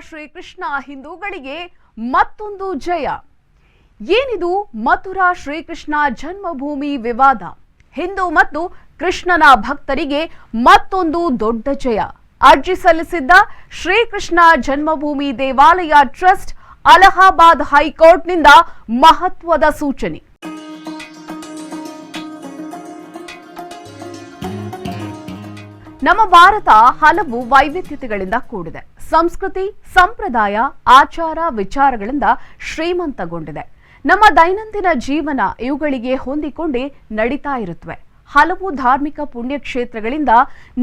ಶ್ರೀಕೃಷ್ಣ ಹಿಂದೂಗಳಿಗೆ ಮತ್ತೊಂದು ಜಯ. ಏನಿದು ಮಥುರಾ ಶ್ರೀಕೃಷ್ಣ ಜನ್ಮಭೂಮಿ ವಿವಾದ? ಹಿಂದೂ ಮತ್ತು ಕೃಷ್ಣನ ಭಕ್ತರಿಗೆ ಮತ್ತೊಂದು ದೊಡ್ಡ ಜಯ. ಅರ್ಜಿ ಸಲ್ಲಿಸಿದ್ದ ಶ್ರೀಕೃಷ್ಣ ಜನ್ಮಭೂಮಿ ದೇವಾಲಯ ಟ್ರಸ್ಟ್ ಅಲಹಾಬಾದ್ ಹೈಕೋರ್ಟ್ನಿಂದ ಮಹತ್ವದ ಸೂಚನೆ. ನಮ್ಮ ಭಾರತ ಹಲವು ವೈವಿಧ್ಯತೆಗಳಿಂದ ಕೂಡಿದೆ. ಸಂಸ್ಕೃತಿ, ಸಂಪ್ರದಾಯ, ಆಚಾರ, ವಿಚಾರಗಳಿಂದ ಶ್ರೀಮಂತಗೊಂಡಿದೆ. ನಮ್ಮ ದೈನಂದಿನ ಜೀವನ ಇವುಗಳಿಗೆ ಹೊಂದಿಕೊಂಡೇ ನಡೀತಾ ಇರುತ್ತವೆ. ಹಲವು ಧಾರ್ಮಿಕ ಪುಣ್ಯಕ್ಷೇತ್ರಗಳಿಂದ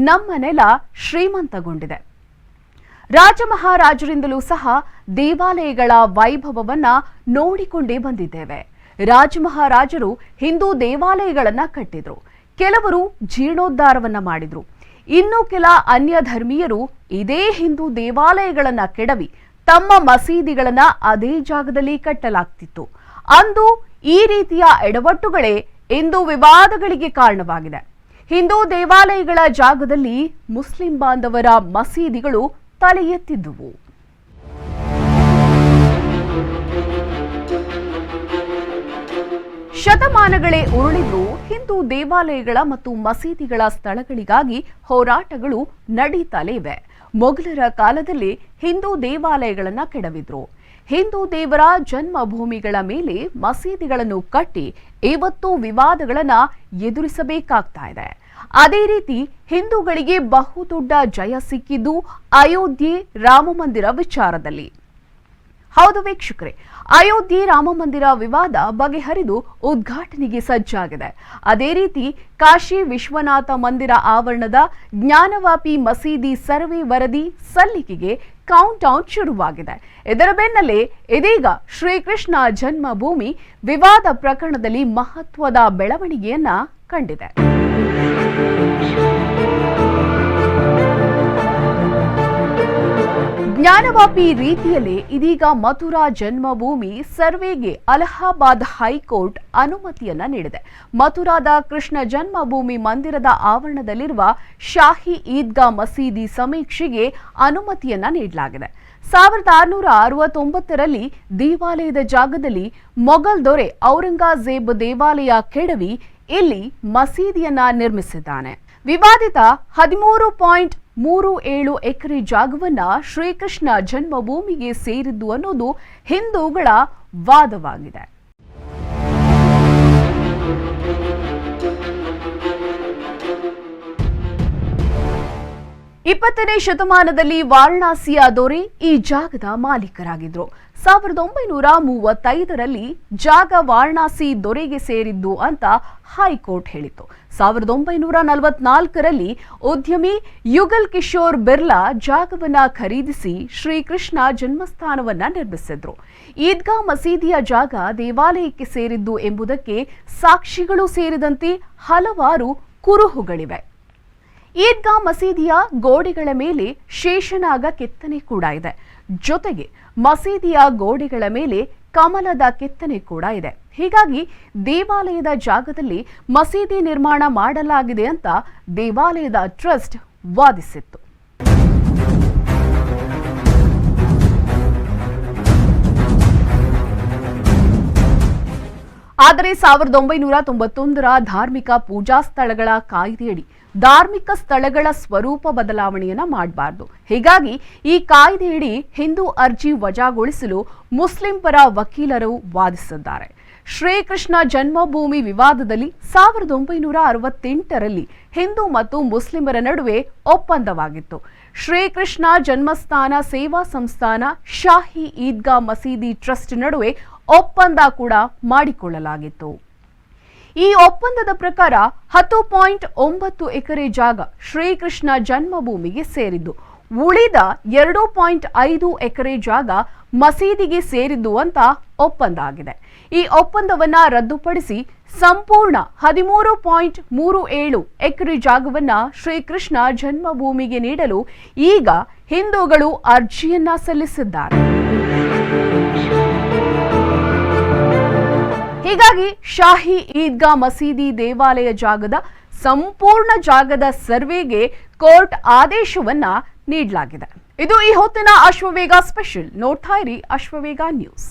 ನಮ್ಮ ನೆಲ ಶ್ರೀಮಂತಗೊಂಡಿದೆ. ರಾಜಮಹಾರಾಜರಿಂದಲೂ ಸಹ ದೇವಾಲಯಗಳ ವೈಭವವನ್ನ ನೋಡಿಕೊಂಡೇ ಬಂದಿದ್ದೇವೆ. ರಾಜಮಹಾರಾಜರು ಹಿಂದೂ ದೇವಾಲಯಗಳನ್ನ ಕಟ್ಟಿದ್ರು, ಕೆಲವರು ಜೀರ್ಣೋದ್ಧಾರವನ್ನ ಮಾಡಿದ್ರು. ಇನ್ನು ಕೆಲ ಅನ್ಯ ಧರ್ಮೀಯರು ಇದೇ ಹಿಂದೂ ದೇವಾಲಯಗಳನ್ನ ಕೆಡವಿ ತಮ್ಮ ಮಸೀದಿಗಳನ್ನ ಅದೇ ಜಾಗದಲ್ಲಿ ಕಟ್ಟಲಾಗ್ತಿತ್ತು. ಅಂದು ಈ ರೀತಿಯ ಎಡವಟ್ಟುಗಳೇ ಇಂದು ವಿವಾದಗಳಿಗೆ ಕಾರಣವಾಗಿದೆ. ಹಿಂದೂ ದೇವಾಲಯಗಳ ಜಾಗದಲ್ಲಿ ಮುಸ್ಲಿಂ ಬಾಂಧವರ ಮಸೀದಿಗಳು ತಲೆ ಎತ್ತಿದ್ದುವು. ಶತಮಾನಗಳೇ ಉರುಳಿದ್ರೂ ಹಿಂದೂ ದೇವಾಲಯಗಳ ಮತ್ತು ಮಸೀದಿಗಳ ಸ್ಥಳಗಳಿಗಾಗಿ ಹೋರಾಟಗಳು ನಡೀತಲೇ ಇವೆ. ಮೊಘಲರ ಕಾಲದಲ್ಲಿ ಹಿಂದೂ ದೇವಾಲಯಗಳನ್ನ ಕೆಡವಿದ್ರು. ಹಿಂದೂ ದೇವರ ಜನ್ಮಭೂಮಿಗಳ ಮೇಲೆ ಮಸೀದಿಗಳನ್ನು ಕಟ್ಟಿ ಇವತ್ತು ವಿವಾದಗಳನ್ನ ಎದುರಿಸಬೇಕಾಗ್ತಾ ಇದೆ. ಅದೇ ರೀತಿ ಹಿಂದೂಗಳಿಗೆ ಬಹುದೊಡ್ಡ ಜಯ ಸಿಕ್ಕಿದ್ದು ಅಯೋಧ್ಯೆ ರಾಮ ಮಂದಿರ ವಿಚಾರದಲ್ಲಿ. ಹೌದು ವೀಕ್ಷಕರೇ, ಅಯೋಧ್ಯೆ ರಾಮ ಮಂದಿರ ವಿವಾದ ಬಗೆಹರಿದು ಉದ್ಘಾಟನೆಗೆ ಸಜ್ಜಾಗಿದೆ. ಅದೇ ರೀತಿ ಕಾಶಿ ವಿಶ್ವನಾಥ ಮಂದಿರ ಆವರಣದ ಜ್ಞಾನವಾಪಿ ಮಸೀದಿ ಸರ್ವೆ ವರದಿ ಸಲ್ಲಿಕೆಗೆ ಕೌಂಟ್ ಡೌನ್ ಶುರುವಾಗಿದೆ. ಇದರ ಬೆನ್ನಲ್ಲೇ ಇದೀಗ ಶ್ರೀಕೃಷ್ಣ ಜನ್ಮಭೂಮಿ ವಿವಾದ ಪ್ರಕರಣದಲ್ಲಿ ಮಹತ್ವದ ಬೆಳವಣಿಗೆಯನ್ನ ಕಂಡಿದೆ. ಜ್ಞಾನವಾಪಿ ರೀತಿಯಲ್ಲೇ ಇದೀಗ ಮಥುರಾ ಜನ್ಮಭೂಮಿ ಸರ್ವೆಗೆ ಅಲಹಾಬಾದ್ ಹೈಕೋರ್ಟ್ ಅನುಮತಿಯನ್ನ ನೀಡಿದೆ. ಮಥುರಾದ ಕೃಷ್ಣ ಜನ್ಮಭೂಮಿ ಮಂದಿರದ ಆವರಣದಲ್ಲಿರುವ ಶಾಹಿ ಈದ್ಗಾ ಮಸೀದಿ ಸಮೀಕ್ಷೆಗೆ ಅನುಮತಿಯನ್ನ ನೀಡಲಾಗಿದೆ. 1669ರಲ್ಲಿ ದೇವಾಲಯದ ಜಾಗದಲ್ಲಿ ಮೊಘಲ್ ದೊರೆ ಔರಂಗಜೇಬ್ ದೇವಾಲಯ ಕೆಡವಿ ಇಲ್ಲಿ ಮಸೀದಿಯನ್ನ ನಿರ್ಮಿಸಿದ್ದಾನೆ. ವಿವಾದಿತ 13.37 ಎಕರೆ ಜಾಗವನ್ನ ಶ್ರೀಕೃಷ್ಣ ಜನ್ಮಭೂಮಿಗೆ ಸೇರಿದ್ದು ಅನ್ನೋದು ಹಿಂದೂಗಳ ವಾದವಾಗಿದೆ. ಇಪ್ಪತ್ತನೇ ಶತಮಾನದಲ್ಲಿ ವಾರಣಾಸಿಯ ದೊರೆ ಈ ಜಾಗದ ಮಾಲೀಕರಾಗಿದ್ರು. 1935ರಲ್ಲಿ ಜಾಗ ವಾರಣಾಸಿ ದೊರೆಗೆ ಸೇರಿದ್ದು ಅಂತ ಹೈಕೋರ್ಟ್ ಹೇಳಿತು. 1944ರಲ್ಲಿ ಉದ್ಯಮಿ ಯುಗಲ್ ಕಿಶೋರ್ ಬಿರ್ಲಾ ಜಾಗವನ್ನ ಖರೀದಿಸಿ ಶ್ರೀಕೃಷ್ಣ ಜನ್ಮಸ್ಥಾನವನ್ನ ನಿರ್ಮಿಸಿದ್ರು. ಈದ್ಗಾ ಮಸೀದಿಯ ಜಾಗ ದೇವಾಲಯಕ್ಕೆ ಸೇರಿದ್ದು ಎಂಬುದಕ್ಕೆ ಸಾಕ್ಷಿಗಳು ಸೇರಿದಂತೆ ಹಲವಾರು ಕುರುಹುಗಳಿವೆ. ಈದ್ಗಾ ಮಸೀದಿಯ ಗೋಡೆಗಳ ಮೇಲೆ ಶೇಷನಾಗ ಕೆತ್ತನೆ ಕೂಡ ಇದೆ. ಜೊತೆಗೆ ಮಸೀದಿಯ ಗೋಡೆಗಳ ಮೇಲೆ ಕಮಲದ ಕೆತ್ತನೆ ಕೂಡ ಇದೆ. ಹೀಗಾಗಿ ದೇವಾಲಯದ ಜಾಗದಲ್ಲಿ ಮಸೀದಿ ನಿರ್ಮಾಣ ಮಾಡಲಾಗಿದೆ ಅಂತ ದೇವಾಲಯದ ಟ್ರಸ್ಟ್ ವಾದಿಸಿತ್ತು. ಆದರೆ 1991ರ ಧಾರ್ಮಿಕ ಪೂಜಾ ಸ್ಥಳಗಳ ಕಾಯ್ದೆಯಡಿ ಧಾರ್ಮಿಕ ಸ್ಥಳಗಳ ಸ್ವರೂಪ ಬದಲಾವಣೆಯನ್ನ ಮಾಡಬಾರದು. ಹೀಗಾಗಿ ಈ ಕಾಯ್ದೆಯಡಿ ಹಿಂದೂ ಅರ್ಜಿ ವಜಾಗೊಳಿಸಲು ಮುಸ್ಲಿಂ ಪರ ವಕೀಲರು ವಾದಿಸಿದ್ದಾರೆ. ಶ್ರೀಕೃಷ್ಣ ಜನ್ಮಭೂಮಿ ವಿವಾದದಲ್ಲಿ 1968ರಲ್ಲಿ ಹಿಂದೂ ಮತ್ತು ಮುಸ್ಲಿಮರ ನಡುವೆ ಒಪ್ಪಂದವಾಗಿತ್ತು. ಶ್ರೀಕೃಷ್ಣ ಜನ್ಮಸ್ಥಾನ ಸೇವಾ ಸಂಸ್ಥಾನ ಶಾಹಿ ಈದ್ಗಾ ಮಸೀದಿ ಟ್ರಸ್ಟ್ ನಡುವೆ ಒಪ್ಪಂದ ಕೂಡ ಮಾಡಿಕೊಳ್ಳಲಾಗಿತ್ತು. ಈ ಒಪ್ಪಂದದ ಪ್ರಕಾರ 10.9 ಎಕರೆ ಜಾಗ ಶ್ರೀಕೃಷ್ಣ ಜನ್ಮಭೂಮಿಗೆ ಸೇರಿದ್ದು, ಉಳಿದ 2.5 ಎಕರೆ ಜಾಗ ಮಸೀದಿಗೆ ಸೇರಿದ್ದು ಅಂತ ಒಪ್ಪಂದ ಆಗಿದೆ. ಈ ಒಪ್ಪಂದವನ್ನ ರದ್ದುಪಡಿಸಿ ಸಂಪೂರ್ಣ 13.37 ಎಕರೆ ಜಾಗವನ್ನ ಶ್ರೀಕೃಷ್ಣ ಜನ್ಮಭೂಮಿಗೆ ನೀಡಲು ಈಗ ಹಿಂದೂಗಳು ಅರ್ಜಿಯನ್ನ ಸಲ್ಲಿಸಿದ್ದಾರೆ. ಹೀಗಾಗಿ ಶಾಹಿ ಈದ್ಗಾ ಮಸೀದಿ ದೇವಾಲಯ ಜಾಗದ ಸಂಪೂರ್ಣ ಜಾಗದ ಸರ್ವೆಗೆ ಕೋರ್ಟ್ ಆದೇಶವನ್ನ ನೀಡಲಾಗಿದೆ. ಇದು ಈ ಹೊತ್ತಿನ ಅಶ್ವವೇಗ ಸ್ಪೆಷಲ್. ನೋಡ್ತಾ ಇರಿ ಅಶ್ವವೇಗ ನ್ಯೂಸ್.